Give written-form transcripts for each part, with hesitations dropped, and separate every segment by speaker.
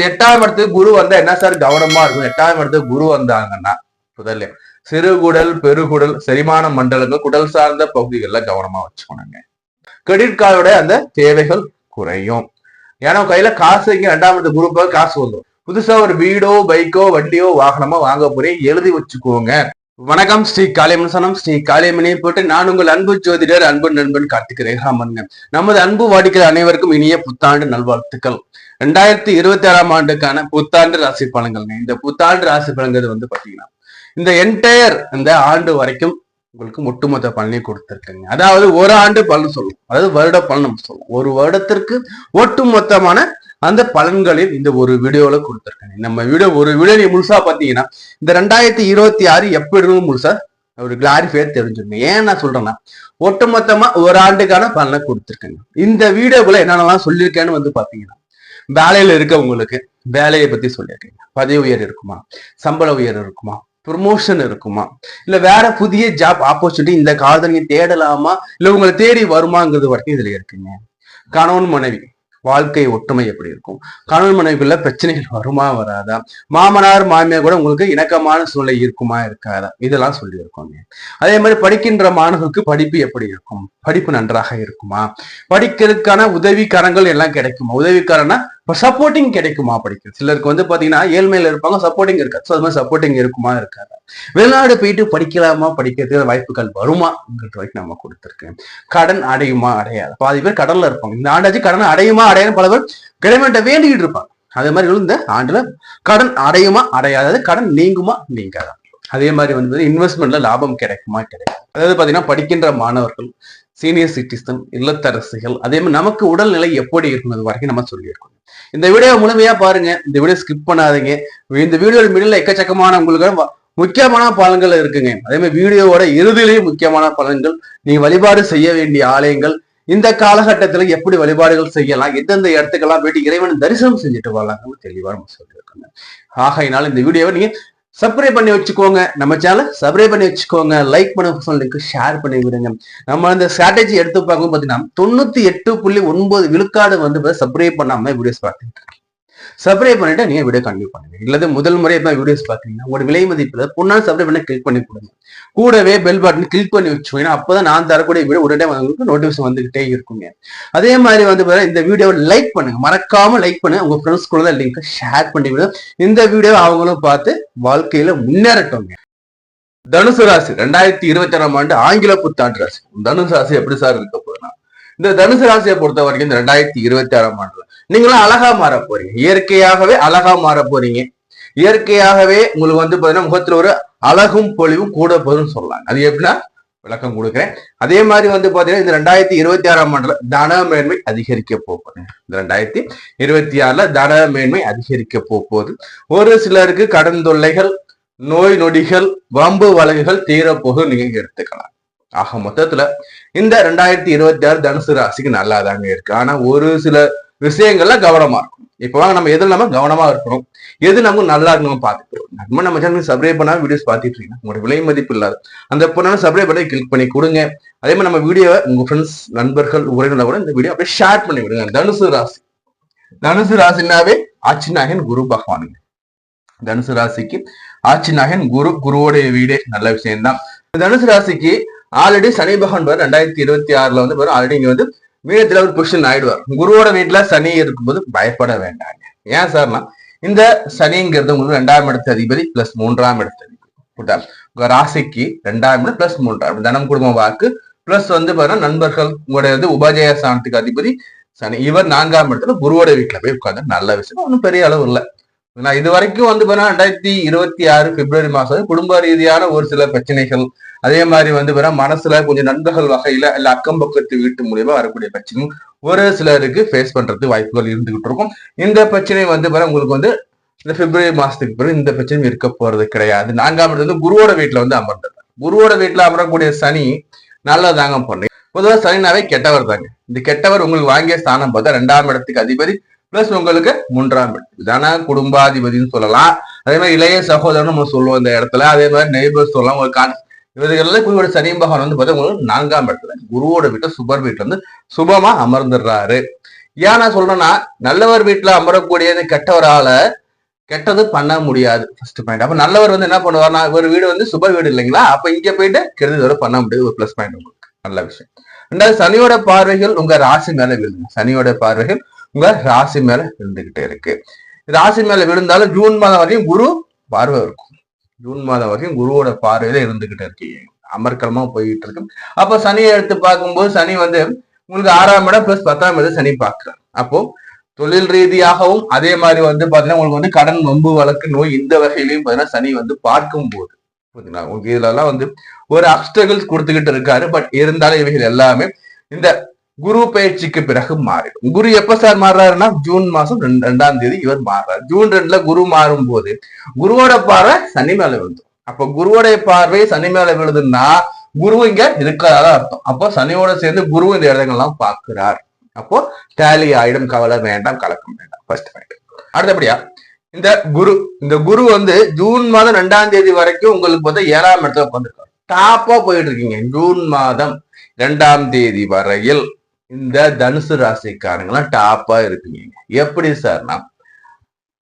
Speaker 1: எட்டாம் இடத்துக்கு குரு வந்தா என்ன சார் கவனமா இருக்கும்? எட்டாம் இடத்துக்கு குரு வந்தாங்கன்னா முதல்ல சிறுகுடல், பெருகுடல், செரிமான மண்டலங்கள், குடல் சார்ந்த பகுதிகள்ல கவனமா வச்சுக்கணுங்க. கிரெடிட் கார்டோட அந்த தேவைகள் குறையும். ஏன்னா கையில காசு இங்க 2ஆம் இடத்து குரூப்பாக காசு வந்துடும். புதுசா ஒரு வீடோ, பைக்கோ, வண்டியோ, வாகனமோ வாங்க போறேன், எழுதி வச்சுக்கோங்க. வணக்கம், ஸ்ரீ காளியம்மன். ஸ்ரீ காளியம்மனை போட்டு நான் உங்கள் அன்பு ஜோதிடர், அன்பு நண்பன் கார்த்திக் ரேகாமன். நமது அன்பு வாடிக்கையாளர் அனைவருக்கும் இனிய புத்தாண்டு நல்வாழ்த்துக்கள். 2026ஆம் ஆண்டுக்கான புத்தாண்டு ராசி பலன்கள். இந்த புத்தாண்டு ராசி பலன்கள் பாத்தீங்கன்னா இந்த என்டையர் இந்த ஆண்டு வரைக்கும் உங்களுக்கு ஒட்டுமொத்த பலனை கொடுத்திருக்குங்க. அதாவது ஒரு ஆண்டு பலன் சொல்லுவோம், அதாவது வருட பலன் நம்ம சொல்லுவோம். ஒரு வருடத்திற்கு ஒட்டுமொத்தமான அந்த பலன்களில் இந்த ஒரு வீடியோல கொடுத்திருக்கேன். நம்ம ஒரு வீடியோ நீ முழுசா பாத்தீங்கன்னா இந்த 2026 எப்படி முழுசா ஒரு கிளாரிஃபையா தெரிஞ்சுக்கணும். ஏன் நான் சொல்றேன்னா ஒட்டுமொத்தமா ஒரு ஆண்டுக்கான பலனை கொடுத்திருக்கேங்க. இந்த வீடியோக்குள்ள என்னென்னலாம் சொல்லியிருக்கேன்னு பாத்தீங்கன்னா வேலையில இருக்கவங்களுக்கு வேலையை பத்தி சொல்லியிருக்கேங்க. பதவி உயர் இருக்குமா, சம்பள உயர் இருக்குமா, ப்ரொமோஷன் இருக்குமா, இல்ல வேற புதிய ஜாப் ஆப்பர்ச்சுனிட்டி இந்த காலத்துல நீங்க தேடலாமா, இல்ல உங்களை தேடி வருமாங்கிறது வரைக்கும் இதுல இருக்குங்க. கணவன் மனைவி வாழ்க்கை ஒற்றுமை எப்படி இருக்கும், கணவன் மனைவிக்குள்ள பிரச்சனைகள் வருமா வராதா, மாமனார் மாமியார் கூட உங்களுக்கு இணக்கமான சூழ்நிலை இருக்குமா இருக்காதா, இதெல்லாம் சொல்லி இருக்கோங்க. அதே மாதிரி படிக்கின்ற மாணவர்களுக்கு படிப்பு எப்படி இருக்கும், படிப்பு நன்றாக இருக்குமா, படிக்கிறதுக்கான உதவிக்காரங்கள் எல்லாம் கிடைக்குமா, உதவிக்காரனா சப்போர்ட்டிங் கிடைக்குமா, படிக்கிறது சிலருக்கு பாத்தீங்கன்னா ஏழ்மையில இருப்பாங்க, சப்போர்ட்டிங் இருக்காது. அது மாதிரி சப்போர்ட்டிங் இருக்குமா இருக்காது, வெளிநாடு போயிட்டு படிக்கலாமா, படிக்கிறதுக்கு வாய்ப்புகள் வருமாங்கிறது வரைக்கும் நம்ம கொடுத்துருக்கேன். கடன் அடையுமா அடையாது, பாதி பேர் கடன்ல இருப்பாங்க. இந்த ஆண்டாச்சு கடன் அடையுமா அடையாது பல பேர் கவர்மெண்ட்டை வேண்டிக்கிட்டு இருப்பாங்க. அதே மாதிரி இந்த ஆண்டுல கடன் அடையுமா அடையாது, கடன் நீங்குமா நீங்காதா. அதே மாதிரி இன்வெஸ்ட்மெண்ட்ல லாபம் கிடைக்குமா கிடைக்கும். அதாவது பாத்தீங்கன்னா படிக்கின்ற மாணவர்கள், சீனியர் சிட்டிசன், இல்லத்தரசிகள், அதே மாதிரி நமக்கு உடல்நிலை எப்படி இருக்கும் வரைக்கும் நம்ம சொல்லியிருக்கோம். இந்த வீடியோ முழுமையா பாருங்க, இந்த வீடியோ ஸ்கிப் பண்ணாதீங்க. இந்த வீடியோ மிடில் எக்கச்சக்கமான உங்களுக்கு முக்கியமான பலன்கள் இருக்குங்க. அதே மாதிரி வீடியோவோட இறுதியிலேயும் முக்கியமான பலன்கள், நீங்க வழிபாடு செய்ய வேண்டிய ஆலயங்கள், இந்த காலகட்டத்துல எப்படி வழிபாடுகள் செய்யலாம், எந்தெந்த இடத்துக்கெல்லாம் போயிட்டு இறைவன் தரிசனம் செஞ்சுட்டு வரலாம்னு தெளிவா நம்ம சொல்லியிருக்கோங்க. ஆகையினால இந்த வீடியோவை நீங்க சப்ஸ்கிரைப் பண்ணி வச்சுக்கோங்க, நம்ம சேனல் சப்ஸ்கிரைப் பண்ணி வச்சுக்கோங்க, லைக் பண்ண லிங்க் ஷேர் பண்ணி விடுங்க. நம்ம இந்த ஸ்ட்ராட்டஜி எடுத்து பார்க்கும் பாத்தீங்கன்னா 98.9 விழுக்காடு சப்ஸ்கிரைப் பண்ணாம வீடியோஸ் பார்த்துட்டு இருக்கீங்க. சப்ஸ்கிரைப் பண்ணிட்டு நீங்க வீடியோ கண்டினியூ பண்ணுங்க. இல்லது முதல் முறை வீடியோஸ் பாத்தீங்கன்னா உங்களோட விலை மதிப்புல பொண்ணால் சப்ஸ்கிரைப் பண்ணி கிளிக் பண்ணி கொடுங்க. கூடவே பெல் பட்டன் கிளிக் பண்ணி வச்சுக்கோங்க. அப்பதான் நான் தரக்கூடிய வீடியோ உடனே உங்களுக்கு நோட்டிபிகேஷன் வந்துகிட்டே இருக்குங்க. அதே மாதிரி இந்த வீடியோவை லைக் பண்ணுங்க, மறக்காம லைக் பண்ணுங்க. உங்க ஃப்ரெண்ட்ஸ் கூட லிங்க் ஷேர் பண்ணி விடுங்க. இந்த வீடியோ அவங்களும் பார்த்து வாழ்க்கையில முன்னேறட்டும். தனுசு ராசி 2026ஆம் ஆண்டு ஆங்கில புத்தாண்டு ராசி. தனுசு ராசி எப்படி சார் இருக்க போறேன்னா, இந்த தனுசு ராசியை பொறுத்த வரைக்கும் இந்த 2026ஆம் ஆண்டுல நீங்களும் அழகா மாற போறீங்க. இயற்கையாகவே அழகா மாற போறீங்க. இயற்கையாகவே உங்களுக்கு பாத்தீங்கன்னா முகத்துல ஒரு அழகும் பொலிவும் கூட போதுன்னு சொல்லலாம். அது எப்படின்னா விளக்கம் கொடுக்குறேன். அதே மாதிரி பாத்தீங்கன்னா இந்த 2026ஆம் ஆண்டுல தன மேன்மை அதிகரிக்க போகுது. இந்த 2026ல தன மேன்மை அதிகரிக்க போகுது. ஒரு சிலருக்கு கடன் தொல்லைகள், நோய் நொடிகள், வம்பு வழக்குகள் தீரப்போகுது நீங்க எடுத்துக்கலாம். ஆக மொத்தத்துல இந்த 2026 தனுசு ராசிக்கு நல்லாதாங்க இருக்கு. ஆனா ஒரு சில விஷயங்கள்ல கவனமா இருக்கும். இப்ப வாங்க நம்ம எதுல நம்ம கவனமா இருக்கணும், எது நமக்கு நல்லா இருக்கணும் பார்த்துக்கிறோம். நம்ம சேனலுக்கு சப்ஸ்கிரைப் பண்ணா வீடியோஸ் பார்த்துட்டு இருக்கீங்க, உங்களோட விலை மதிப்பு இல்லாத அந்த பொண்ணான சப்ஸ்கிரைப் பண்ணி கிளிக் பண்ணி கொடுங்க. அதே மாதிரி நம்ம வீடியோவை உங்க ஃப்ரெண்ட்ஸ், நண்பர்கள், உறவினர்கள் கூட இந்த வீடியோ அப்படியே ஷேர் பண்ணி விடுங்க. தனுசு ராசி, தனுசு ராசினாவே ஆட்சி நாயகன் குரு பகவானுங்க. தனுசு ராசிக்கு ஆட்சி நாயகன் குரு, குருவோடைய வீடே நல்ல விஷயம்தான். தனுசு ராசிக்கு ஆல்ரெடி சனி பகவான் 2026ல ஆல்ரெடி இங்க வீடத்துல ஒரு பொசிஷன் ஆயிடுவார். குருவோட வீட்டுல சனி இருக்கும்போது பயப்பட வேண்டாங்க. ஏன் சார்னா இந்த சனிங்கிறது உங்களுக்கு 2ஆம் இடத்து அதிபதி பிளஸ் 3ஆம் இடத்து அதிபதி. உங்க ராசிக்கு 2ஆம் இடம் பிளஸ் 3ஆம் இடம் தனம் குடும்ப வாக்கு பிளஸ் பாத்தீங்கன்னா நண்பர்கள், உங்களுடைய உபஜய சாணத்துக்கு அதிபதி சனி. இவர் 4ஆம் இடத்துல குருவோட வீட்டுல போய் உட்கார்ந்து நல்ல விஷயம், ஒன்றும் பெரிய அளவு இல்லை. இது வரைக்கும் 2026 பிப்ரவரி மாசம் குடும்ப ரீதியான ஒரு சில பிரச்சனைகள், அதே மாதிரி மனசுல கொஞ்சம் நண்பர்கள் வகையில இல்ல அக்கம் பக்கத்து வீட்டு மூலியமா வரக்கூடிய பிரச்சனையும் ஒரு சிலருக்கு ஃபேஸ் பண்றதுக்கு வாய்ப்புகள் இருந்துகிட்டு இருக்கும். இந்த பிரச்சனை உங்களுக்கு இந்த பிப்ரவரி மாசத்துக்கு பிறகு இந்த பிரச்சனையும் இருக்க போறது கிடையாது. 4ஆம் இடத்துல குருவோட வீட்டுல அமர்ந்தாங்க. குருவோட வீட்டுல அமரக்கூடிய சனி நல்லதாங்க பண்ணு. பொதுவாக சனினாவே கெட்டவர் தாங்க. இந்த கெட்டவர் உங்களுக்கு வாங்கிய ஸ்தானம் பார்த்தா 2ஆம் இடத்துக்கு அதிபதி பிளஸ் உங்களுக்கு 3ஆம் இடம் தன குடும்பாதிபதினு சொல்லலாம். அதே மாதிரி இளைய சகோதரன் நம்ம சொல்லுவோம் இந்த இடத்துல. அதே மாதிரி நெய்பர்ஸ் சொல்லலாம். உங்களுக்கு இவர்கள்ல குருவோட சனி பகவான் பார்த்தா உங்களுக்கு 4ஆம் இடத்துல குருவோட வீட்டை சுபர் வீட்டுல சுபமா அமர்ந்துடுறாரு. ஏன் நான் சொல்றேன்னா, நல்லவர் வீட்டுல அமரக்கூடியது கெட்டவரால கெட்டது பண்ண முடியாது. First point. அப்ப நல்லவர் வந்து என்ன பண்ணுவார்னா, ஒரு வீடு வந்து சுப வீடு இல்லைங்களா, அப்ப இங்க போயிட்டு கெடுதல் பண்ண முடியாது. ஒரு பிளஸ் பாயிண்ட் உங்களுக்கு. நல்ல விஷயம். ரெண்டாவது, சனியோட பார்வைகள் உங்க ராசி மேல விழுங்க. சனியோட பார்வைகள் உங்க ராசி மேல விழுந்துகிட்டே இருக்கு. ராசி மேல விழுந்தாலும் ஜூன் மாதம் வரையும் குரு பார்வை இருக்கும். ஜூன் மாதம் வரைக்கும் குருவோட பார்வையில இருந்துகிட்டு இருக்கீங்க. அமர்க்கலமா போயிட்டு இருக்கு. அப்ப சனியை எடுத்து பார்க்கும்போது சனி வந்து உங்களுக்கு 6ஆம் இடம் பிளஸ் 10ஆம் இடம் சனி பார்க்கிறார். அப்போ தொழில் ரீதியாகவும் அதே மாதிரி வந்து பாத்தீங்கன்னா உங்களுக்கு வந்து கடன், வம்பு, வழக்கு, நோய் இந்த வகையிலையும் பாத்தீங்கன்னா சனி வந்து பார்க்கும் போது உங்களுக்கு இதுல எல்லாம் வந்து ஒரு அப்டகிள்ஸ் கொடுத்துக்கிட்டு இருக்காரு. பட் இருந்தாலும் இவைகள் எல்லாமே இந்த குரு பயிற்சிக்கு பிறகு மாறிடும். குரு எப்ப சார் மாறுறாருன்னா ஜூன் மாசம் 2ஆம் தேதி இவர் மாறுறாரு. ஜூன் 2ல குரு மாறும் போது குருவோட பார்வை சனி மேல விழுது. அப்ப குருவோடைய பார்வை சனி மேல விழுதுன்னா குரு இங்க இருக்கிறதா அர்த்தம். அப்போ சனியோட சேர்ந்து குரு இந்த இடங்கள்லாம் பார்க்கிறார். அப்போ டேலி ஆயிடும். கவலை வேண்டாம், கலக்கம் வேண்டாம். First point. அடுத்தபடியா இந்த குரு வந்து ஜூன் மாதம் 2ஆம் தேதி வரைக்கும் உங்களுக்கு வந்து 7ஆம் இடத்துல உட்காந்துருக்காரு. டாப்பா போயிட்டு இருக்கீங்க. ஜூன் மாதம் 2ஆம் தேதி வரையில் இந்த தனுசு ராசிக்காரங்களாம் டாப்பா இருப்பீங்க. எப்படி சார்னா,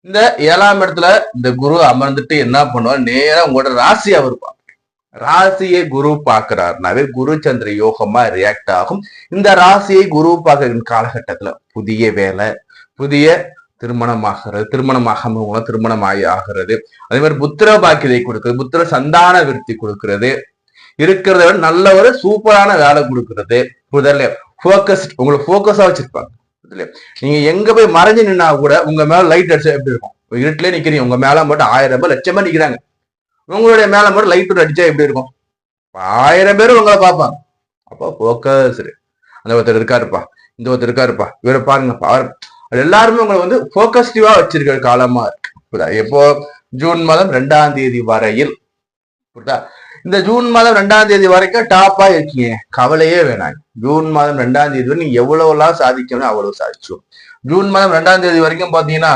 Speaker 1: இந்த 7ஆம் இடத்துல இந்த குரு அமர்ந்துட்டு என்ன பண்ணுவார், நேரம் உங்களோட ராசி அவர் பார்ப்பார். ராசியை குரு பார்க்கிறாருனாவே குரு சந்திர யோகமா ரியாக்ட் ஆகும். இந்த ராசியை குரு பார்க்கிற காலகட்டத்துல புதிய வேலை, புதிய திருமணமாகிறது, திருமணம் ஆகிறது. அதே மாதிரி புத்திர பாக்கியதை கொடுக்கிறது, புத்திர சந்தான விருத்தி கொடுக்கிறது, இருக்கிறத விட நல்ல ஒரு சூப்பரான வேலை கொடுக்கிறது. புதல்ல போக்கஸ், உங்களுக்கு போக்கஸா வச்சிருப்பாங்க. நீங்க எங்க போய் மறைஞ்சு நின்னா கூட உங்க மேல லைட் அடிச்சா எப்படி இருக்கும்? இருட்டிலே நிக்கிறீங்க, உங்க மேல மட்டும் 1000 பேர் லட்சமா நிக்கிறாங்க, உங்களுடைய மேல மட்டும் லைட் அடிச்சா எப்படி இருக்கும்? 1000 பேர் உங்களை பார்ப்பாங்க. அப்போ போக்கஸ். அந்த ஒருத்தர் இருக்காருப்பா, இந்த ஒருத்தர் இருக்காருப்பா, இவரை பாருங்கப்பா. எல்லாருமே உங்களை வந்து போக்கஸ்டிவா வச்சிருக்கிற காலமா இருக்கு. எப்போ? ஜூன் மாதம் 2ஆம் தேதி வரையில். புரியுதா? இந்த ஜூன் மாதம் 2ஆம் தேதி வரைக்கும் டாப்பா இருக்கீங்க, கவலையே வேணாங்க. ஜூன் மாதம் 2ஆம் தேதி வரை நீங்க எவ்வளவுலாம் சாதிக்கணும் அவ்வளவு சாதிச்சோம். ஜூன் மாதம் 2ஆம் தேதி வரைக்கும் பாத்தீங்கன்னா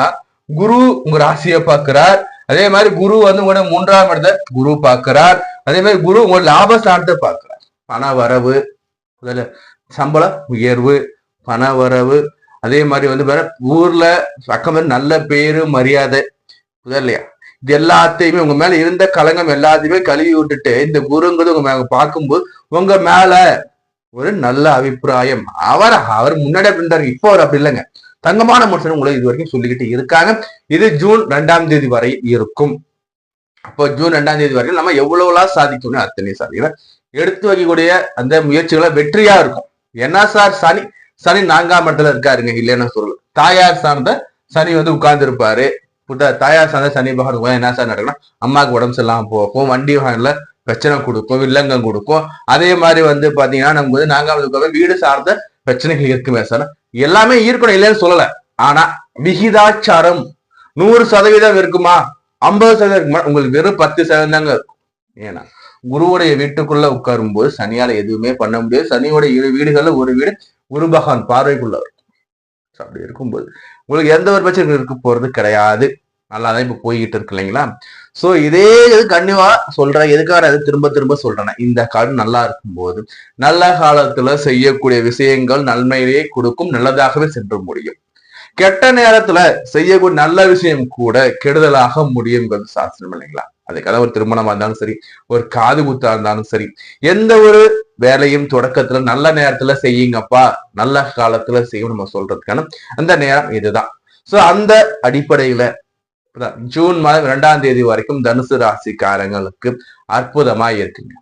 Speaker 1: குரு உங்க ராசியை பார்க்கிறார். அதே மாதிரி குரு வந்து உங்களோட 3ஆம் இடத்தை குரு பார்க்கிறார். அதே மாதிரி குரு உங்களோட லாபஸ்தானத்தை பார்க்கிறார். பண வரவு, சம்பள உயர்வு, பண வரவு, அதே மாதிரி வந்து வேற ஊர்ல பக்கம் நல்ல பேரு, மரியாதை, இல்லையா? இது எல்லாத்தையுமே உங்க மேல இருந்த கலங்கம் எல்லாத்தையுமே கழுவி விட்டுட்டு இந்த குருங்கிறது உங்க மேல பார்க்கும்போது உங்க மேல ஒரு நல்ல அபிப்பிராயம். அவர் முன்னாடி அப்படி இருந்தாரு, இப்போ அவர் அப்படி இல்லைங்க. தங்கமான மனுஷன் உங்களை இது வரைக்கும் சொல்லிக்கிட்டு இருக்காங்க. இது ஜூன் 2ஆம் தேதி வரை இருக்கும். அப்போ ஜூன் 2ஆம் தேதி வரைக்கும் நம்ம எவ்வளவுலாம் சாதிக்கணும் அத்தனை சாதிக்கிறேன். எடுத்து வைக்கக்கூடிய அந்த முயற்சிகளை வெற்றியா இருக்கும். என்ன சார், சனி 4ஆம் இடத்துல இருக்காருங்க, இல்லைன்னு சொல்லல. தாயார் சார்ந்த சனி வந்து உட்கார்ந்து இருப்பாரு. தாயார் சார்ந்த சனி பகவான் என்ன சார் நடக்கும்னா, அம்மாவுக்கு உடம்பு சரியில்லாம போகும், வண்டி வாகனத்துல பிரச்சனை கொடுக்கும், வில்லங்கம் கொடுக்கும். அதே மாதிரி வந்து பாத்தீங்கன்னா நமக்கு வந்து 4ஆம் இடத்துல வீடு சார்ந்த பிரச்சனைகள் இருக்குமே சார். எல்லாமே இருக்கணும், இல்லைன்னு சொல்லல. ஆனா விகிதாச்சாரம் 100% இருக்குமா, 50% இருக்குமா? உங்களுக்கு வெறும் 10% தாங்க இருக்கும். ஏன்னா குருவுடைய வீட்டுக்குள்ள உட்காரும் போது சனியால எதுவுமே பண்ண முடியாது. சனியோட 7 வீடுகள்ல ஒரு வீடு குரு பகவான் பார்வைக்குள்ள இருக்கும். அப்படி இருக்கும்போது உங்களுக்கு எந்த ஒரு பிரச்சனை இருக்க போறது கிடையாது. நல்லாதான் இப்ப போய்கிட்டு இருக்கு இல்லைங்களா? சோ இதே இது கண்டிப்பா சொல்றேன். எதுக்காக அது திரும்ப திரும்ப சொல்றேன்னா, இந்த காலம் நல்லா இருக்கும்போது நல்ல காலத்துல செய்யக்கூடிய விஷயங்கள் நன்மையிலேயே கொடுக்கும், நல்லதாகவே சென்று முடியும். கெட்ட நேரத்துல செய்யக்கூடிய நல்ல விஷயம் கூட கெடுதலாக முடியுங்கிறது சாஸ்திரம் இல்லைங்களா? அதுக்காக ஒரு திருமணமா இருந்தாலும் சரி, ஒரு காது குத்தா இருந்தாலும் சரி, எந்த ஒரு வேலையும் தொடக்கத்துல நல்ல நேரத்துல செய்யுங்கப்பா, நல்ல காலத்துல செய்யும் நம்ம சொல்றதுக்கான அந்த நேரம் இதுதான். சோ அந்த அடிப்படையில ஜூன் மாதம் 2ஆம் தேதி வரைக்கும் தனுசு ராசிக்காரங்களுக்கு அற்புதமா இருக்குங்க.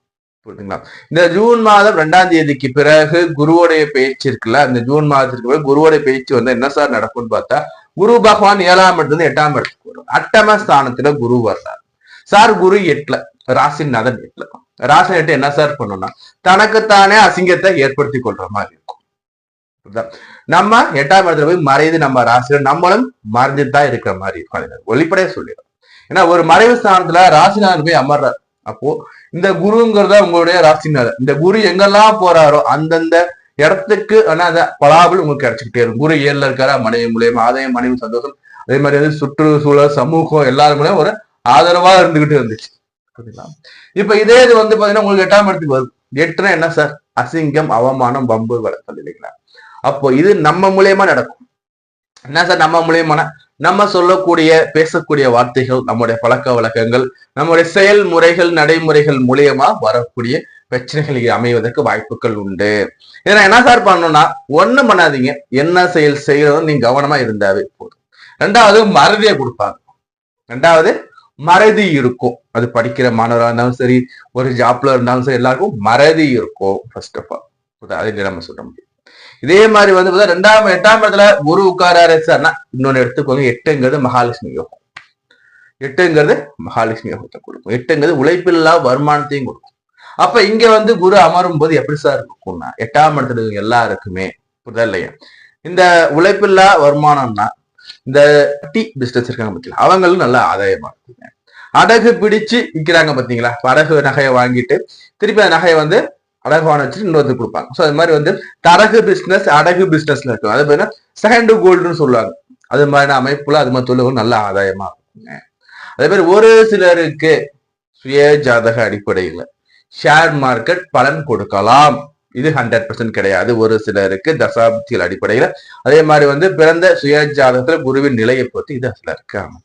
Speaker 1: புரியுதுங்களா? இந்த ஜூன் மாதம் 2ஆம் தேதிக்கு பிறகு குருவோடைய பேச்சு இருக்குல்ல, அந்த ஜூன் மாதத்திற்கு பிறகு குருவோடைய பேச்சு வந்து என்ன சார் நடக்கும்னு பார்த்தா, குரு பகவான் 7ஆம் இடத்துல 8ஆம் இடத்துக்கு வரும். அட்டம ஸ்தானத்துல குரு வர்றார் சார். குரு 8ல, ராசிநாதன் 8ல. ராசி 8 என்ன சார் பண்ணணும்னா, தனக்குத்தானே அசிங்கத்தை ஏற்படுத்தி கொள்ற மாதிரி இருக்கும். நம்ம 8ஆம் இடத்துல போய் மறைந்து நம்ம ராசியில நம்மளும் மறைஞ்சுதான் இருக்கிற மாதிரி இருக்கும். வெளிப்படையா சொல்லிடும். ஏன்னா ஒரு மறைவு ஸ்தானத்துல ராசிநாதன் போய் அமர்றார். அப்போ இந்த குருங்கிறத உங்களுடைய ராசிநாதன். இந்த குரு எங்கெல்லாம் போறாரோ அந்தந்த இடத்துக்கு அந்த பலாபல் உங்களுக்கு கிடைச்சிக்கிட்டே இருக்கும். குரு 7ல இருக்காரா, மனைவி மூலியமா ஆதாயம், மனைவி சந்தோஷம், அதே மாதிரி வந்து சுற்றுச்சூழல், சமூகம் எல்லாரும் மூலியம் ஒரு ஆதரவா இருந்துகிட்டு இருந்துச்சு. இப்ப இதே இது வந்து பாத்தீங்கன்னா உங்களுக்கு 8ஆம் இடத்துக்கு வருது. 8னா என்ன சார்? அசிங்கம், அவமானம், பம்பு, வளர்த்தல் இல்லைங்களா? அப்போ இது நம்ம மூலியமா நடக்கும். என்ன சார் நம்ம மூலியமான நம்ம சொல்லக்கூடிய பேசக்கூடிய வார்த்தைகள், நம்முடைய பழக்க வழக்கங்கள், நம்முடைய செயல்முறைகள், நடைமுறைகள் மூலியமா வரக்கூடிய பிரச்சனைகள் அமைவதற்கு வாய்ப்புகள் உண்டு. இதனை என்ன சார் பண்ணணும்னா, ஒண்ணும் பண்ணாதீங்க, என்ன செயல் செய்யறதும் நீங்க கவனமா இருந்தாவே போதும். ரெண்டாவது மறதியை கொடுப்பாங்க. ரெண்டாவது மறதி இருக்கும். அது படிக்கிற மாணவராக இருந்தாலும் சரி, ஒரு ஜாப்ல இருந்தாலும் சரி, எல்லாருக்கும் மறதி இருக்கும். ஃபர்ஸ்ட் ஆஃப் ஆல் அதை நம்ம சொல்ல முடியும். இதே மாதிரி வந்து 8ஆம் இடத்துல குரு உட்காராரு சார்னா, இன்னொன்னு எடுத்துக்கோங்க, 8ங்கிறது மகாலட்சுமி யோகம். 8ங்கிறது மகாலட்சுமி யோகத்தை கொடுக்கும். 8ங்கிறது உழைப்பில்லா வருமானத்தையும் கொடுக்கும். அப்ப இங்க வந்து குரு அமரும் போது எப்படி சார் இருக்கும்னா, 8ஆம் இடத்துல எல்லாருக்குமே புரிதல் இல்லையா, இந்த உழைப்பில்லா வருமானம்னா இந்த டீ பிசினஸ் இருக்காங்க பார்த்தீங்களா, அவங்களும் நல்ல ஆதாயமா இருக்குங்க. அடகு பிடிச்சு விற்கிறாங்க பாத்தீங்களா, அடகு நகையை வாங்கிட்டு திருப்பி அந்த நகையை வந்து அடகுவான வச்சுட்டு இன்னொருத்தர் கொடுப்பாங்க. ஸோ அது மாதிரி வந்து தரகு பிசினஸ், அடகு பிசினஸ்ல இருக்கும். அது பார்த்தீங்கன்னா செகண்ட் கோல்டுன்னு சொல்லுவாங்க. அது மாதிரி அமைப்புல அது மாதிரி தொழில்கள் நல்ல ஆதாயமா இருக்குங்க. அதே மாதிரி ஒரு சிலருக்கு சுய ஜாதக அடிப்படையில் ஷேர் மார்க்கெட் பலன் கொடுக்கலாம். இது 100% கிடையாது. ஒரு சிலருக்கு தசாப்திகள் அடிப்படையில, அதே மாதிரி வந்து பிறந்த சுய ஜாதகத்துல குருவின் நிலையை பொறுத்து இது சிலருக்கு ஆகும்.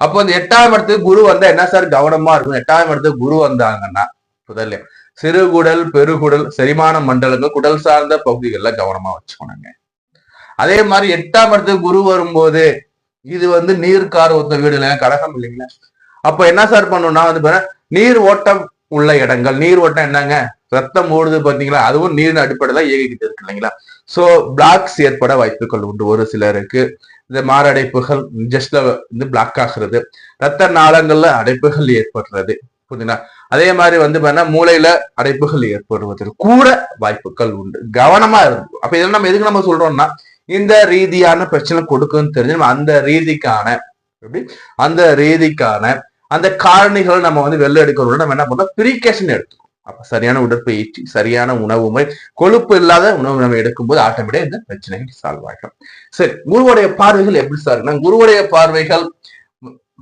Speaker 1: அப்போ இந்த 8ஆம் இடத்துக்கு குரு வந்தா என்ன சார் கவனமா இருக்கும். 8ஆம் இடத்துக்கு குரு வந்தாங்கன்னா முதல்ல சிறுகுடல், பெருகுடல், செரிமான மண்டலங்கள், குடல் சார்ந்த பகுதிகள்ல கவனமா வச்சுக்கணுங்க. அதே மாதிரி 8ஆம் இடத்துக்கு குரு வரும்போது இது வந்து நீர்க்கார ஒத்த வீடு இல்லைங்க, கடகம் இல்லைங்களா. அப்ப என்ன சார் பண்ணணும்னா வந்து நீர் ஓட்டம் உள்ள இடங்கள், நீர் ஓட்டம் என்னங்க, ரத்தம் ஓடுது பாத்தீங்களா, அதுவும் நீரின் அடிப்படையில இயங்கிக்கிட்டு இருக்கு இல்லைங்களா. சோ பிளாக்ஸ் ஏற்பட வாய்ப்புகள் உண்டு. ஒரு சிலருக்கு இந்த மாரடைப்புகள் ஜஸ்ட்ல வந்து பிளாக் ஆகுறது, ரத்த நாளங்கள்ல அடைப்புகள் ஏற்படுறது புரியுதுங்களா. அதே மாதிரி வந்து மூளையில அடைப்புகள் ஏற்படுவதற்கு கூட வாய்ப்புகள் உண்டு. கவனமா இருக்கும். அப்ப இதெல்லாம் நம்ம எதுக்கு நம்ம சொல்றோம்னா, இந்த ரீதியான பிரச்சனை கொடுக்குன்னு தெரிஞ்சு அந்த ரீதிக்கான அந்த காரணிகளை நம்ம வந்து வெளில எடுக்கிறோம். நம்ம என்ன பண்றோம், பிரிகாஷன் எடுத்துக்கணும். அப்ப சரியான உடற்பயிற்சி, சரியான உணவு முறை, கொழுப்பு இல்லாத உணவு நம்ம எடுக்கும்போது ஆட்டோமேட்டிக்கா இந்த பிரச்சனைகள் சால்வ் ஆகும். சரி, குருவுடைய பார்வைகள் எப்படி சார் இருக்குன்னா, குருவுடைய பார்வைகள்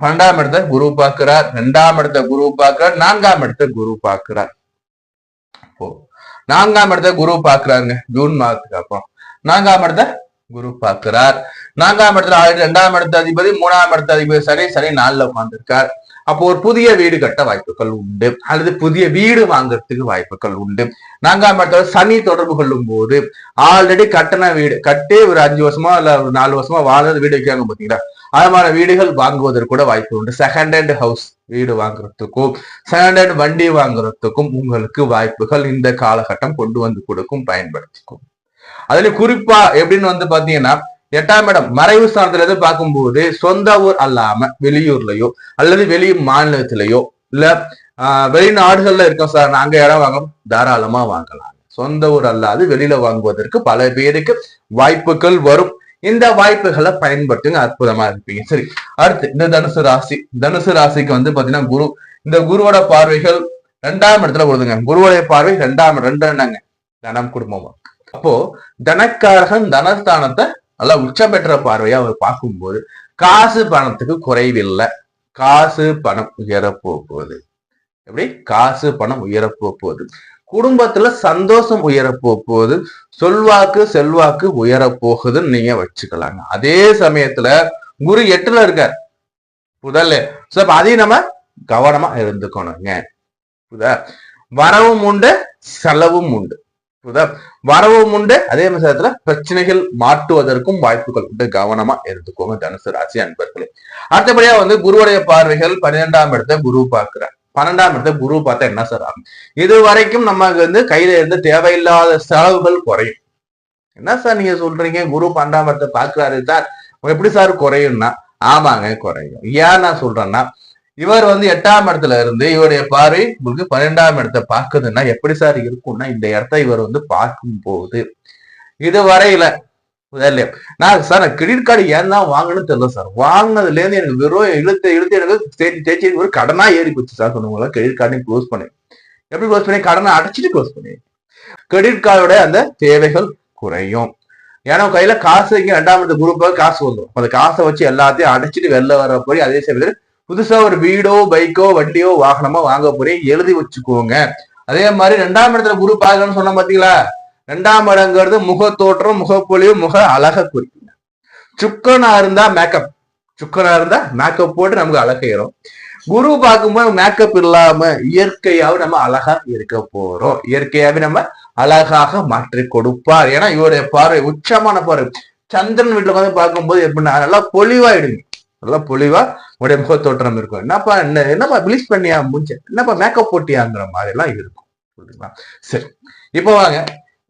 Speaker 1: 12ஆம் இடத்தை குரு பார்க்கிறார், 2ஆம் இடத்தை குரு பார்க்கிறார், 4ஆம் இடத்தை குரு பார்க்கிறார். 4ஆம் இடத்தை குரு பார்க்கிறாருங்க, ஜூன் மாதத்துக்கு அப்புறம் 4ஆம் இடத்தை குரு பார்க்கிறார். 4ஆம் இடத்துல 2ஆம் இடத்த அதிபதி, 3ஆம் இடத்த அதிபதி சரி 4ல உட்கார்ந்துருக்கார். அப்போ ஒரு புதிய வீடு கட்ட வாய்ப்புகள் உண்டு, அல்லது புதிய வீடு வாங்குறதுக்கு வாய்ப்புகள் உண்டு. 4ஆம் இடத்துல சனி தொடர்பு கொள்ளும் போது ஆல்ரெடி கட்டின வீடு கட்டி ஒரு 5 வருஷமா இல்ல ஒரு 4 வருஷமா வாழ்ந்த வீடு வைக்காங்க பாத்தீங்களா, அது மாதிரி வீடுகள் வாங்குவதற்கு கூட வாய்ப்பு உண்டு. செகண்ட் ஹேண்ட் ஹவுஸ் வீடு வாங்குறதுக்கும், செகண்ட் ஹேண்ட் வண்டி வாங்குறதுக்கும் உங்களுக்கு வாய்ப்புகள் இந்த காலகட்டம் கொண்டு வந்து கொடுக்கும், பயன்படுத்திக்கும். அதுல குறிப்பா எப்படின்னு வந்து பாத்தீங்கன்னா, 8ஆம் இடம் மறைவு ஸ்தானத்துல இருந்து பார்க்கும்போது சொந்த ஊர் அல்லாம வெளியூர்லயோ அல்லது வெளி மாநிலத்திலேயோ இல்ல வெளிநாடுகள்ல இருக்கோம் சார், நாங்க இடம் வாங்கணும், தாராளமா வாங்கலாம். சொந்த ஊர் அல்லாது வெளியில வாங்குவதற்கு பல பேருக்கு வாய்ப்புகள் வரும். இந்த வாய்ப்புகளை பயன்படுத்துங்க, அற்புதமா இருப்பீங்க. சரி, அடுத்து இந்த தனுசு ராசிக்கு வந்து பாத்தீங்கன்னா குரு, இந்த குருவோட பார்வைகள் 2ஆம் இடத்துல வருதுங்க. குருவோடைய பார்வை 2ஆம் என்னங்க, தனம், குடும்பமா. அப்போ தனக்காரகன் தனஸ்தானத்தை நல்லா உச்சம் பெற்ற பார்வையா அவர் பார்க்கும்போது காசு பணத்துக்கு குறைவில்லை. காசு பணம் உயரப்போகுது. எப்படி காசு பணம் உயரப்போகுது, குடும்பத்துல சந்தோஷம் உயரப்போகுது, சொல்வாக்கு செல்வாக்கு உயரப்போகுதுன்னு நீங்க வச்சுக்கலாங்க. அதே சமயத்துல குரு 8ல இருக்கார் புதல்ல, அதையும் நம்ம கவனமா இருந்துக்கணுங்க. வரவும் உண்டு, செலவும் உண்டு. வரவும் உண்டு, அதே சமயத்துல பிரச்சனைகள் மாட்டுவதற்கும் வாய்ப்புகள் உண்டு. கவனமா எடுத்துக்கோங்க தனுசு ராசி அன்பர்களே. அடுத்தபடியா வந்து குருவுடைய பார்வைகள் 12ஆம் இடத்தை குரு பார்க்கிறார். 12ஆம் இடத்தை குரு பார்த்தா என்ன சார் ஆகும், இது வரைக்கும் நமக்கு வந்து கையில இருந்து தேவையில்லாத செலவுகள் குறையும். என்ன சார் நீங்க சொல்றீங்க, குரு 12ஆம் இடத்தை பார்க்கிறாரு சார், எப்படி சார் குறையும்னா, ஆமாங்க குறையும். ஏன் நான் சொல்றேன்னா, இவர் வந்து 8ஆம் இடத்துல இருந்து இவருடைய பார்வை உங்களுக்கு 12ஆம் இடத்தை பார்க்குதுன்னா எப்படி சார் இருக்கும்னா, இந்த இடத்த இவர் வந்து பார்க்கும் போது இது வரையில நான் சார் கிரெடிட் கார்டு ஏன் தான் வாங்கணும்னு தெரியல சார், வாங்கினதுல இருந்து எனக்கு வெறும் இழுத்து எனக்கு தேய்ச்சி ஒரு கடனா ஏறி போச்சு சார். சொன்னவங்கள கிரெடிட் கார்டையும் க்ளோஸ் பண்ணி, எப்படி க்ளோஸ் பண்ணி, கடனை அடைச்சிட்டு க்ளோஸ் பண்ணி, கிரெடிட் கார்டோட அந்த தேவைகள் குறையும். ஏன்னா கையில காசு இங்க 2ஆம் இடத்து குரூப்பாக காசு வந்துடும். அந்த காசை வச்சு எல்லாத்தையும் அடைச்சிட்டு வெளில வர போய் அதே சமயத்தில் புதுசா ஒரு வீடோ பைக்கோ வண்டியோ வாகனமோ வாங்க போறேன், எழுதி வச்சுக்கோங்க. அதே மாதிரி 2ஆம் இடத்துல குரு பார்க்கணும்னு சொன்ன பாத்தீங்களா, 2ஆம் இடங்கிறது முக தோற்றம், முகப்பொழிவு, முக அழக குறிக்குங்க. சுக்கரனா இருந்தா மேக்கப், சுக்கரனா இருந்தா மேக்கப் போட்டு நமக்கு அழகையிடும். குரு பார்க்கும்போது மேக்கப் இல்லாம இயற்கையாவே நம்ம அழகா இருக்க போறோம். இயற்கையாவே நம்ம அழகாக மாற்றி கொடுப்பார். ஏன்னா இவருடைய பார்வை உச்சமான பார்வை. சந்திரன் வீட்டுல வந்து பார்க்கும்போது எப்படின்னா நல்லா பொலிவாயிடுங்க, நல்லா பொலிவா உடைய முக தோற்றம் இருக்கும். என்னப்பா பிளீச் பண்ணியா முடிஞ்ச, என்னப்பா மேக்கப் போட்டியாங்கிற மாதிரி எல்லாம் இருக்கும். புரியுதுங்களா? சரி, இப்போ வாங்க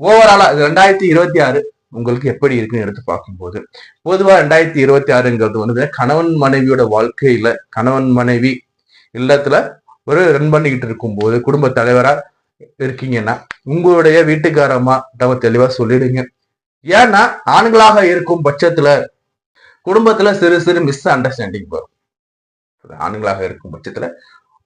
Speaker 1: ஓவராலா 2026 உங்களுக்கு எப்படி இருக்குன்னு எடுத்து பார்க்கும்போது, பொதுவா 2026ங்கிறது வந்து கணவன் மனைவியோட வாழ்க்கையில, கணவன் மனைவி இல்லத்துல ஒரு ரன் பண்ணிக்கிட்டு இருக்கும் போது, குடும்ப தலைவரா இருக்கீங்கன்னா உங்களுடைய வீட்டுக்காரமா நம்ம தெளிவா சொல்லிடுங்க. ஏன்னா ஆண்களாக இருக்கும் பட்சத்துல குடும்பத்துல சிறு சிறு மிஸ் அண்டர்ஸ்டாண்டிங் வரும். ஆண்களாக இருக்கும் பட்சத்துல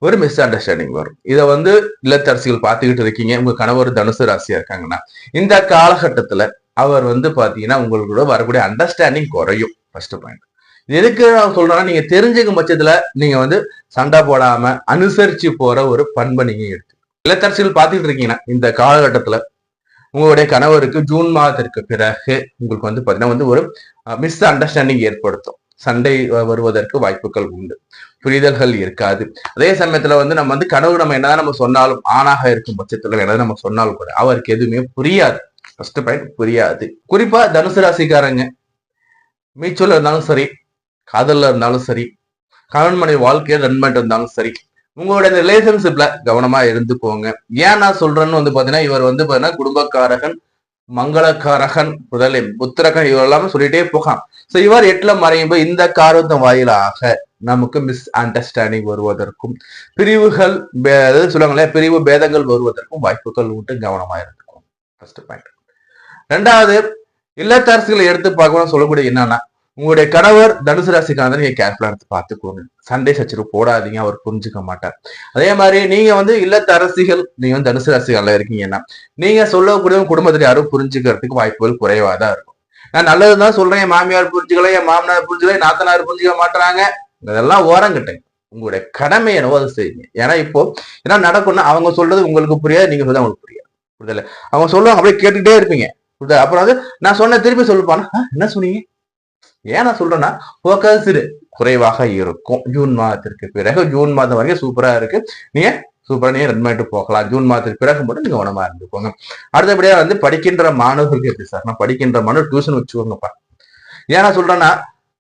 Speaker 1: ஒரு மிஸ் அண்டர்ஸ்டாண்டிங் வரும். இதை வந்து இல்லத்தரசிகள் பார்த்துக்கிட்டு இருக்கீங்க, உங்க கணவர் தனுசு ராசியா இருக்காங்கன்னா இந்த காலகட்டத்துல அவர் வந்து பாத்தீங்கன்னா உங்களோட வரக்கூடிய அண்டர்ஸ்டாண்டிங் குறையும். First point. எதுக்கு நான் சொல்றேன்னா, நீங்க தெரிஞ்சுக்கும் பட்சத்துல நீங்க வந்து சண்டை போடாம அனுசரிச்சு போற ஒரு பண்பை நீங்க எடுத்து இல்லத்தரசிகள் பார்த்துக்கிட்டு இருக்கீங்கன்னா இந்த காலகட்டத்துல உங்களுடைய கணவருக்கு ஜூன் மாதத்திற்கு பிறகு உங்களுக்கு வந்து பாத்தீங்கன்னா வந்து ஒரு மிஸ் அண்டர்ஸ்டாண்டிங் ஏற்படுத்தும். சண்டை வருவதற்கு வாய்ப்புகள் உண்டு, புரிதல்கள் இருக்காது. அதே சமயத்துல வந்து நம்ம வந்து கனவு நம்ம என்னதான் நம்ம சொன்னாலும், ஆணாக இருக்கும் பட்சத்துல என்னதான் நம்ம சொன்னாலும் கூட அவருக்கு எதுவுமே புரியாது. ஃபர்ஸ்ட் பாயிண்ட், புரியாது. குறிப்பா தனுசு ராசிக்காரங்க மீச்சூர்ல இருந்தாலும் சரி, காதல்ல இருந்தாலும் சரி, கணவன் மனைவி வாழ்க்கையில ரன் பண்ணிட்டு இருந்தாலும் சரி, உங்களுடைய ரிலேஷன்ஷிப்ல கவனமா இருந்துக்கோங்க. ஏன் நான் சொல்றேன்னு வந்து பாத்தீங்கன்னா, இவர் வந்து பாத்தீங்கன்னா குடும்பக்காரகன், மங்களக்காரகன், முதலில் புத்திரகன், இவர் எல்லாமே சொல்லிட்டே போகலாம். சோ இவர் 8ல மறையும் போது இந்த காரணத்தின் வாயிலாக நமக்கு மிஸ் அண்டர்ஸ்டாண்டிங் வருவதற்கும், பிரிவுகள் சொல்லுவாங்களே பிரிவு பேதங்கள் வருவதற்கும் வாய்ப்புகள் உண்டு. கவனமா இருந்துக்கும். First point. ரெண்டாவது, இல்லத்தரசிகளை எடுத்து பார்க்கணும் சொல்லக்கூடிய என்னன்னா, உங்களுடைய கணவர் தனுசு ராசிக்கான நீங்க கேர்ஃபுல்லா எடுத்து பார்த்துக்கோங்க. சண்டை சச்சரவு போடாதீங்க, அவர் புரிஞ்சுக்க மாட்டார். அதே மாதிரி நீங்க வந்து இல்லத்தரசிகள், நீங்க வந்து தனுசு ராசிகள்ல இருக்கீங்கன்னா நீங்க சொல்லக்கூடிய குடும்பத்துல யாரும் புரிஞ்சுக்கிறதுக்கு வாய்ப்புகள் குறைவாதான் இருக்கும். நான் நல்லதுதான் சொல்றேன், என் மாமியார் புரிஞ்சுக்கல, என் மாமனார் புரிஞ்சுக்கல, என் நாத்தனார் புரிஞ்சுக்க மாட்டாங்க, இதெல்லாம் ஓரங்கட்டேன். உங்களுடைய கடமை என்னவோ அதை செய்யுங்க. ஏன்னா இப்போ என்ன நடக்கும்னா, அவங்க சொல்றது உங்களுக்கு புரியாது, நீங்க சொல்றது அவங்களுக்கு புரியாது. புரிதல? அவங்க சொல்லுவாங்க, அப்படியே கேட்டுட்டே இருப்பீங்க. அப்புறம் வந்து நான் சொன்ன திருப்பி சொல்லுப்பானா, என்ன சொன்னீங்க, ஏன் நான் சொல்றேன்னா போக்கஸ் குறைவாக இருக்கும். ஜூன் மாதத்திற்கு பிறகு, ஜூன் மாதம் வரைக்கும் சூப்பரா இருக்கு, நீங்க சூப்பரா நீங்க ரன் பண்ணிட்டு போகலாம். ஜூன் மாதத்துக்கு பிறகு மட்டும் நீங்க கவனமா இருந்துக்கோங்க. அடுத்தபடியா வந்து படிக்கின்ற மாணவர்களுக்கு எப்படி சார், நான் படிக்கின்ற மாணவர் டியூஷன் வச்சுக்கோங்கப்பா. ஏன் நான் சொல்றேன்னா,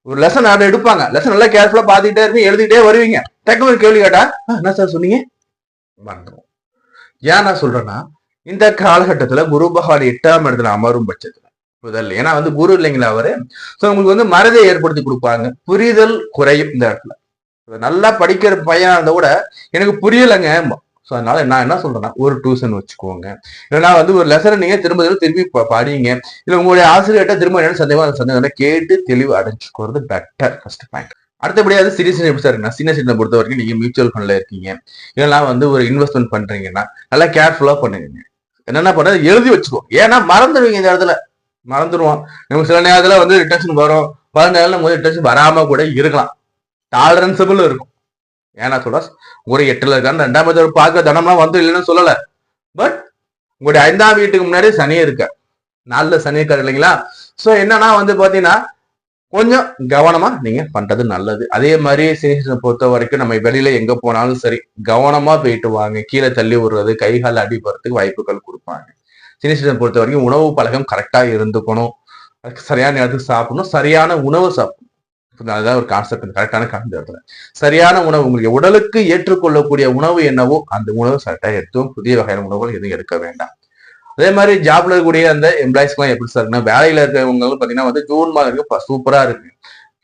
Speaker 1: ஒரு லெசன் அதை எடுப்பாங்க, லெசன் நல்லா கேர்ஃபுல்லா பாத்துக்கிட்டே இருப்பீங்க, எழுதிக்கிட்டே வருவீங்க, டக்குனு ஒரு கேள்வி கேட்டா என்ன சார் சொன்னீங்க மறந்துடும். ஏன் நான் சொல்றேன்னா, இந்த காலகட்டத்துல குரு பகவான் 8ஆம் இடத்துல அமரும் பட்சத்துல புரிதல், ஏன்னா வந்து குரு இல்லைங்களா அவரு, சோ உங்களுக்கு வந்து மறதியை ஏற்படுத்தி கொடுப்பாங்க, புரிதல் குறையும் இந்த இடத்துல. நல்லா படிக்கிற பையனா இருந்தா கூட எனக்கு புரியலைங்க, சோ அதனால நான் என்ன சொல்றேன்னா ஒரு டியூஷன் வச்சுக்கோங்க. இல்லைன்னா வந்து ஒரு லெசன் நீங்க திரும்ப திரும்பி படிங்க. இல்ல உங்களுடைய ஆசிரியர்கிட்ட திரும்ப என்ன சந்தேகம் கேட்டு தெளிவு அடைஞ்சுக்கிறது பெட்டர். First point. அடுத்தபடியாவது சீரியஸ் எப்படி சார் இருக்குன்னா, சின்ன சின்ன பொறுத்த வரைக்கும் நீங்க மியூச்சுவல் ஃபண்ட்ல இருக்கீங்க, இல்லைன்னா வந்து ஒரு இன்வெஸ்ட்மெண்ட் பண்றீங்கன்னா நல்லா கேர்ஃபுல்லா பண்ணுங்க. என்னென்ன பண்றது எழுதி வச்சுக்கோ, ஏன்னா மறந்துடுவீங்க, இந்த இடத்துல மறந்துடுவோம். நமக்கு சில நேரத்துல வந்து ரிட்டன்ஷன் வரும், பல நேரம் ரிட்டன்ஷன் வராம கூட இருக்கலாம், டாலரன்சபிள் இருக்கும். ஏன்னா சொல்ல ஒரு 8ல இருக்கான்னு 2ஆம் இடத்துல பார்க்க தனம்லாம் வந்து இல்லைன்னு சொல்லல, பட் உங்களுடைய 5ஆம் வீட்டுக்கு முன்னாடி சனி இருக்க, 4ல சனி இருக்காரு இல்லைங்களா. சோ என்னன்னா வந்து பாத்தீங்கன்னா கொஞ்சம் கவனமா நீங்க பண்றது நல்லது. அதே மாதிரி சீசனை பொறுத்த வரைக்கும் நம்ம வெளியில எங்க போனாலும் சரி கவனமா போயிட்டு வாங்க. கீழே தள்ளி விடுறது, கைகால் அடிபடுறதுக்கு வாய்ப்புகள் கொடுப்பாங்க. சீசனை பொறுத்த வரைக்கும் உணவு பழக்கம் கரெக்டா இருந்துக்கணும், சரியான நேரத்துக்கு சாப்பிடணும், சரியான உணவு சாப்பிடணும். அதுதான் ஒரு கான்செப்ட், கரெக்டான கான்செப்ட். சரியான உணவு, உங்களுக்கு உடலுக்கு ஏற்றுக்கொள்ளக்கூடிய உணவு என்னவோ அந்த உணவு கரெக்டா எடுத்தும், புதிய வகையான உணவுகள் எதுவும் எடுக்க வேண்டாம். அதே மாதிரி ஜாப்ல இருக்கக்கூடிய அந்த எம்ப்ளாய்ஸ்க்குலாம் எப்படி சார் இருக்குன்னா, வேலையில இருக்கிறவங்களும் பாத்தீங்கன்னா வந்து ஜூன் மாதத்துக்கு சூப்பரா இருக்கு,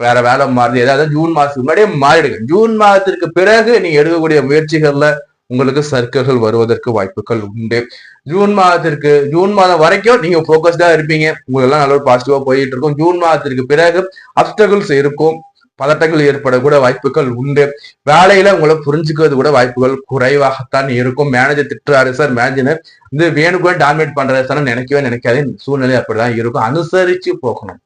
Speaker 1: வேற வேலை மாறுது, ஏதாவது ஜூன் மாதத்துக்கு முன்னாடியே மாறிடுங்க. ஜூன் மாதத்திற்கு பிறகு நீங்க எடுக்கக்கூடிய முயற்சிகள்ல உங்களுக்கு சர்க்கிள்கள் வருவதற்கு வாய்ப்புகள் உண்டு. ஜூன் மாதம் வரைக்கும் நீங்க போக்கஸ்டா இருப்பீங்க, உங்களுக்கு எல்லாம் நல்ல பாசிட்டிவா போயிட்டு இருக்கும். ஜூன் மாதத்திற்கு பிறகு அப்டகிள்ஸ் இருக்கும், பதட்டங்கள் ஏற்படக்கூட வாய்ப்புகள் உண்டு. வேலையில உங்களை புரிஞ்சுக்கிறது கூட வாய்ப்புகள் குறைவாகத்தான் இருக்கும். மேனேஜர் திட்டுறாரு சார், மேனேஜர் வந்து வேணுக்குள்ள டாமினேட் பண்றாரு சார் நினைக்கவே நினைக்காது, சூழ்நிலை அப்படிதான் இருக்கும். அனுசரிச்சு போகணும்,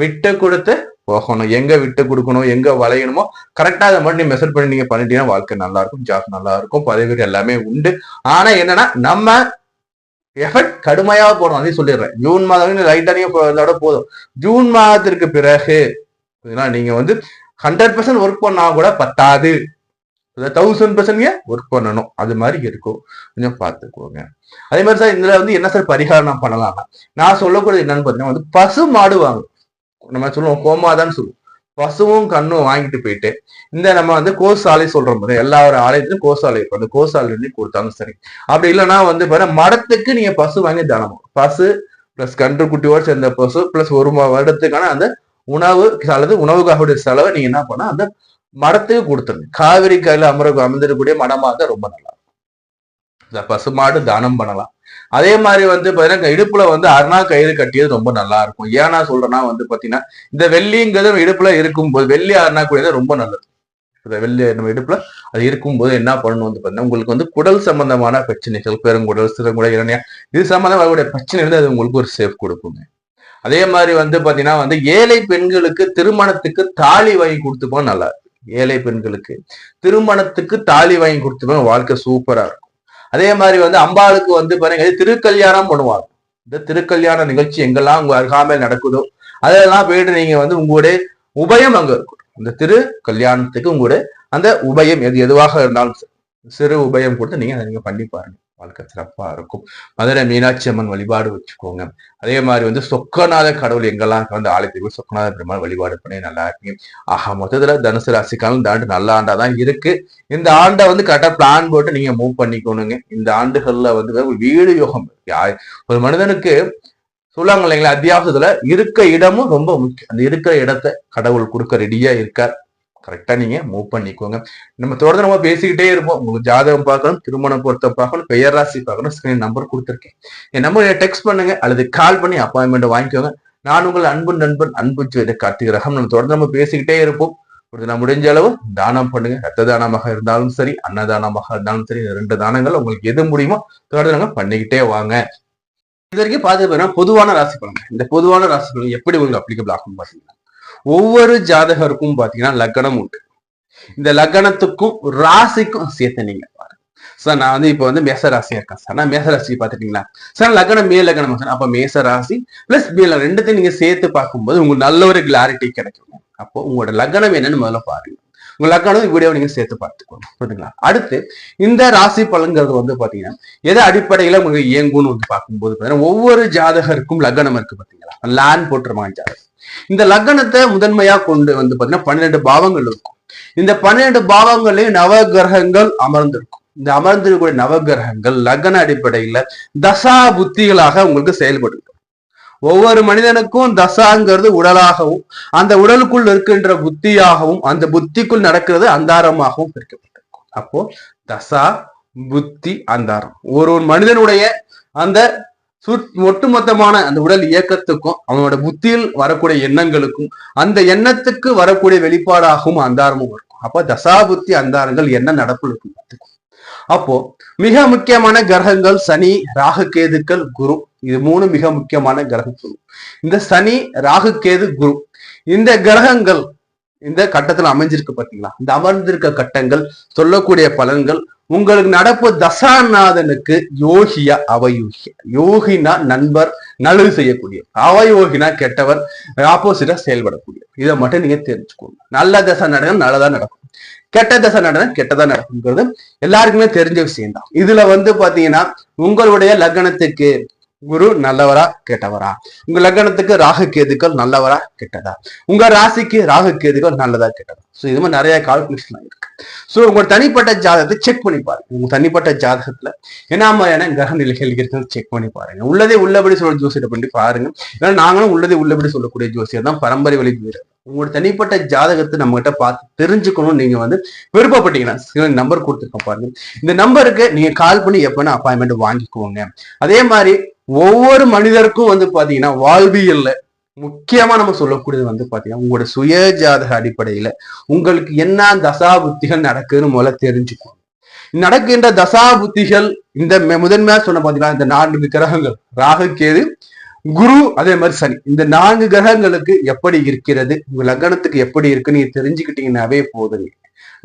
Speaker 1: விட்டு கொடுத்து போகணும். எங்க விட்டு கொடுக்கணும், எங்க வளையணுமோ கரெக்டா அதை மட்டும் நீங்க மெசர் பண்ணி நீங்க பண்ணிட்டீங்கன்னா வாழ்க்கை நல்லா இருக்கும், ஜாப் நல்லா இருக்கும், பதவி எல்லாமே உண்டு. ஆனா என்னன்னா நம்ம எஃபெக்ட் கடுமையாக போடும். அதையும் சொல்லிடுறேன். ஜூன் மாதம் லைட்டா நீங்க போதும். ஜூன் மாதத்திற்கு பிறகு நீங்க வந்து 100% ஒர்க் பண்ணா கூட பத்தாது. 1000% ஒர்க் பண்ணணும். அது மாதிரி இருக்கும். கொஞ்சம் பார்த்துக்கோங்க. அதே மாதிரி சார் இதுல வந்து என்ன சார் பரிகாரம் நான் பண்ணலாம்னா, நான் சொல்லக்கூடியது என்னன்னு பாத்தீங்கன்னா வந்து பசு மாடு வாங்க. நம்ம சொல்லுவோம் கோமாதான் சொல்லுவோம். பசுவும் கண்ணும் வாங்கிட்டு போயிட்டு இந்த நம்ம வந்து கோசாலை சொல்றோம் போது எல்லா ஒரு ஆலயத்திலும் கோசாலை இருக்கும். அந்த கோசாலை இருந்து கொடுத்தாலும் சரி. அப்படி இல்லைன்னா வந்து மடத்துக்கு நீங்க பசு வாங்கி தானம். பசு பிளஸ் கன்றுக்குட்டியோடு சேர்ந்த பசு பிளஸ் ஒரு வருடத்துக்கான அந்த உணவு அல்லது உணவுக்காக செலவை நீங்க என்ன பண்ணா அந்த மடத்துக்கு கொடுத்துருங்க. காவிரி கையில அமர்ந்திருக்கக்கூடிய மடமாக தான் ரொம்ப நல்லா இருக்கும். பசுமாடு தானம் பண்ணலாம். அதே மாதிரி வந்து பாத்தீங்கன்னா இடுப்புல வந்து அருணா கயிறு கட்டியது ரொம்ப நல்லா இருக்கும். ஏன் நான் சொல்றேன்னா வந்து பாத்தீங்கன்னா இந்த வெள்ளிங்கிறது இடுப்புல இருக்கும்போது வெள்ளி அருணா கூடியது ரொம்ப நல்லது. வெள்ளி நம்ம இடுப்புல அது இருக்கும்போது என்ன பண்ணணும் வந்து பாத்தீங்கன்னா உங்களுக்கு வந்து குடல் சம்பந்தமான பிரச்சனைகள், பெருங்குடல், சிறுங்குடல், இரணியா இது சம்பந்தம் வரக்கூடிய பிரச்சனை இருந்து அது உங்களுக்கு ஒரு சேஃப் கொடுக்குங்க. அதே மாதிரி வந்து பாத்தீங்கன்னா வந்து ஏழை பெண்களுக்கு திருமணத்துக்கு தாலி வாங்கி கொடுத்துப்போம் நல்லா இருக்கும். ஏழை பெண்களுக்கு திருமணத்துக்கு தாலி வாங்கி கொடுத்துப்போம் வாழ்க்கை சூப்பரா இருக்கும். அதே மாதிரி வந்து அம்பாளுக்கு வந்து பாருங்க திருக்கல்யாணம் பண்ணுவாங்க. இந்த திருக்கல்யாண நிகழ்ச்சி எங்கெல்லாம் உங்க அருகாமையில் நடக்குதோ அதெல்லாம் போயிட்டு நீங்க வந்து உங்களுடைய உபயம் அங்க இருக்கும். இந்த திரு கல்யாணத்துக்கு உங்களுடைய அந்த உபயம் எதுவாக இருந்தாலும் சிறு உபயம் கொடுத்து நீங்க பண்ணி பாருங்க. வாழ்க்கை சிறப்பா இருக்கும். மதுரை மீனாட்சி அம்மன் வழிபாடு வச்சுக்கோங்க. அதே மாதிரி வந்து சொக்கநாத கடவுள் எங்கெல்லாம் வந்து ஆலயத்துக்கு சொக்கநாத பெருமாள் வழிபாடு பண்ணி நல்லா இருக்கீங்க. ஆஹா மொத்தத்துல தனுசு ராசிக்காலம் இந்த ஆண்டு நல்ல ஆண்டாதான் இருக்கு. இந்த ஆண்டை வந்து கரெக்டா பிளான் போட்டு நீங்க மூவ் பண்ணிக்கணுங்க. இந்த ஆண்டுகள்ல வந்து வீடு யோகம் ஒரு மனிதனுக்கு சொல்லுவாங்க இல்லைங்களா, அத்தியாவசத்துல இருக்க இடமும் ரொம்ப முக்கியம். அந்த இருக்கிற இடத்தை கடவுள் கொடுக்க ரெடியா இருக்கார். கரெக்டா நீங்க மூவ் பண்ணிக்கோங்க. நம்ம தொடர்ந்து நம்ம பேசிக்கிட்டே இருப்போம். உங்களுக்கு ஜாதகம் பார்க்கணும், திருமணம் பொருத்த பார்க்கணும், பெயர் ராசி பார்க்கணும், ஸ்கிரீன் நம்பர் கொடுத்துருக்கேன். என் நம்பர் டெக்ஸ்ட் பண்ணுங்க அல்லது கால் பண்ணி அப்பாயின்மெண்ட் வாங்கிக்கோங்க. நான் உங்கள் அன்பு நண்பன் அன்பு கார்த்திகிரகம். நம்ம தொடர்ந்து நம்ம பேசிக்கிட்டே இருப்போம். நான் முடிஞ்ச அளவு தானம் பண்ணுங்க. ரத்த தானமாக இருந்தாலும் சரி, அன்னதானமாக இருந்தாலும் சரி, 2 தானங்கள் உங்களுக்கு எது முடியுமோ தொடர்ந்து நாங்க பண்ணிக்கிட்டே வாங்க. இது வரைக்கும் பார்த்து பொதுவான ராசி பலன். இந்த பொதுவான ராசி பலன் எப்படி உங்களுக்கு அப்ளிகபிள் ஆகும் பாத்தீங்கன்னா, ஒவ்வொரு ஜாதகருக்கும் பாத்தீங்கன்னா லக்னம் உண்டு. இந்த லக்னத்துக்கும் ராசிக்கும் சேர்த்து நீங்க பாருங்க. சார் நான் வந்து இப்ப வந்து மேச ராசியா இருக்கேன் சார், நான் மேச ராசி பாத்துட்டீங்களா சார், லக்னம் மே லக்னம் சார், அப்ப மேச ராசி பிளஸ் பி ரெண்டுத்தையும் நீங்க சேர்த்து பார்க்கும்போது உங்களுக்கு நல்ல ஒரு கிளாரிட்டி கிடைக்கும். அப்போ உங்களோட லக்னம் என்னன்னு முதல்ல பாருங்க. உங்க லக்னம் வீடியோ நீங்க சேர்த்து பார்த்துக்கோங்க. புரியுதுங்களா? அடுத்து இந்த ராசி பலன்கிறது வந்து பாத்தீங்கன்னா எதை அடிப்படையில உங்களுக்கு இயங்கும்னு வந்து பார்க்கும்போது பாத்தீங்கன்னா ஒவ்வொரு ஜாதகருக்கும் லக்னம் இருக்கு பாத்தீங்களா, லேண்ட் போட்டுருமாங்க ஜாதகம். இந்த லக்னத்தை முதன்மையா கொண்டு வந்து பாத்தீங்கன்னா 12 பாவங்கள் இருக்கும். இந்த 12 பாவங்களையும் நவ கிரகங்கள் அமர்ந்திருக்கும். இந்த அமர்ந்திருக்கக்கூடிய நவ கிரகங்கள் லக்ன அடிப்படையில தசா புத்திகளாக உங்களுக்கு செயல்படும். ஒவ்வொரு மனிதனுக்கும் தசாங்கிறது உடலாகவும் அந்த உடலுக்குள் இருக்கின்ற புத்தியாகவும் அந்த புத்திக்குள் நடக்கிறது அந்தாரமாகவும் பிரிக்கப்பட்டிருக்கும். அப்போ தசா புத்தி அந்தாரம் ஒரு மனிதனுடைய அந்த ஒட்டுமொத்தமான அந்த உடல் இயக்கத்துக்கும் அவனோட புத்தியில் வரக்கூடிய எண்ணங்களுக்கும் அந்த எண்ணத்துக்கு வரக்கூடிய வெளிப்பாடாகவும் அந்தாரமும் இருக்கும். அப்போ தசா புத்தி அந்தாரங்கள் என்ன நடப்பு இருக்கும். அப்போ மிக முக்கியமான கிரகங்கள் சனி, ராகு, கேதுக்கள், குரு. இது 3 மிக முக்கியமான கிரகங்கள். இந்த சனி, ராகு, கேது, குரு இந்த கிரகங்கள் இந்த கட்டத்துல அமைஞ்சிருக்கு பாத்தீங்களா. இந்த அமர்ந்திருக்க கட்டங்கள் சொல்லக்கூடிய பலன்கள் உங்களுக்கு நடப்பு தசாநாதனுக்கு யோகியா அவயோகியா. யோகினா நண்பர், நல்லது செய்யக்கூடிய. அவயோகினா கெட்டவர், ஆப்போசிட்டா செயல்படக்கூடிய. இதை மட்டும் நீங்க தெரிஞ்சுக்கோங்க. நல்ல தசை நடக்கும் நல்லதா நடக்கும், கெட்ட தசை நடக்கும் கெட்டதா நடக்குங்கிறது எல்லாருக்குமே தெரிஞ்ச விஷயம் தான். இதுல வந்து பாத்தீங்கன்னா உங்களுடைய லக்னத்துக்கு குரு நல்லவரா கெட்டவரா, உங்க லக்னத்துக்கு ராகு கேதுக்கள் நல்லவரா கெட்டதா, உங்க ராசிக்கு ராகு கேதுக்கள் நல்லதா கெட்டதா. சோ இது மாதிரி நிறைய கால்குலேஷன் இருக்கு. சோ உங்க தனிப்பட்ட ஜாதகத்தை செக் பண்ணி பாருங்க. உங்க தனிப்பட்ட ஜாதகத்துல என்ன மாதிரியான கிரக நிலைகள் இருக்கிறது செக் பண்ணி பாருங்க. உள்ளதே உள்ளபடி சொல்ற ஜோசியத்தை பண்ணி பாருங்க. ஏன்னா நாங்களும் உள்ளதே உள்ளபடி சொல்லக்கூடிய ஜோசியர் தான், பரம்பரை வழி வீரர். உங்களோட தனிப்பட்ட ஜாதகத்தை நம்ம கிட்ட பார்த்து தெரிஞ்சுக்கணும் நீங்க வந்து விருப்பப்பட்டீங்கன்னா நம்பர் கொடுத்துருக்கோம் பாருங்க. இந்த நம்பருக்கு நீங்க கால் பண்ணி எப்பன்னா அப்பாயின்மெண்ட் வாங்கிக்குவோங்க. அதே மாதிரி ஒவ்வொரு மனிதருக்கும் வந்து பாத்தீங்கன்னா வாழ்வியல்ல முக்கியமா நம்ம சொல்லக்கூடியது வந்து பாத்தீங்கன்னா உங்களோட சுய ஜாதக அடிப்படையில உங்களுக்கு என்ன தசா புத்திகள் நடக்குதுன்னு முதல்ல தெரிஞ்சுக்கணும். நடக்கின்ற தசா புத்திகள் இந்த முதன்மையா சொன்ன பாத்தீங்கன்னா இந்த 4 கிரகங்கள் ராகு, கேது, குரு, அதே மாதிரி சனி, இந்த 4 கிரகங்களுக்கு எப்படி இருக்கிறது, உங்க லக்னத்துக்கு எப்படி இருக்குன்னு நீங்க தெரிஞ்சுக்கிட்டீங்கன்னாவே போதுங்க.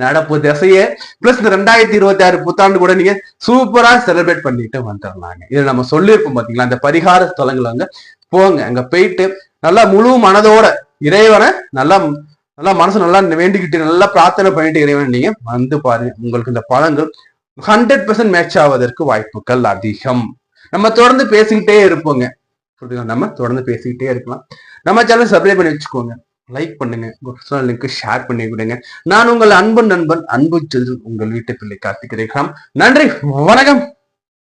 Speaker 1: நடப்பு திசையே பிளஸ் இந்த 2026 புத்தாண்டு கூட நீங்க சூப்பரா செலிப்ரேட் பண்ணிட்டு வந்துடலாங்க. இது நம்ம சொல்லியிருப்போம் பாத்தீங்களா, அந்த பரிகார ஸ்தலங்கள் வந்து போங்க, அங்க போயிட்டு நல்லா முழு மனதோட இறைவனை நல்லா நல்லா மனசு நல்லா வேண்டிக்கிட்டு நல்லா பிரார்த்தனை பண்ணிட்டு இறைவன் நீங்க வந்து பாருங்க. உங்களுக்கு இந்த பலன்கள் 100% மேட்ச் ஆவதற்கு வாய்ப்புகள் அதிகம். நம்ம தொடர்ந்து பேசிக்கிட்டே இருப்போங்க. நம்ம தொடர்ந்து பேசிக்கிட்டே இருக்கலாம். நம்ம சேனல் சப்ஸ்கிரைப் பண்ணி வச்சுக்கோங்க, லைக் பண்ணுங்க, லிங்க் ஷேர் பண்ணி விடுங்க. நான் உங்கள் அன்பு நண்பன் அன்பு செல்வன், உங்கள் வீட்டு பிள்ளை கார்த்திக். நன்றி, வணக்கம்.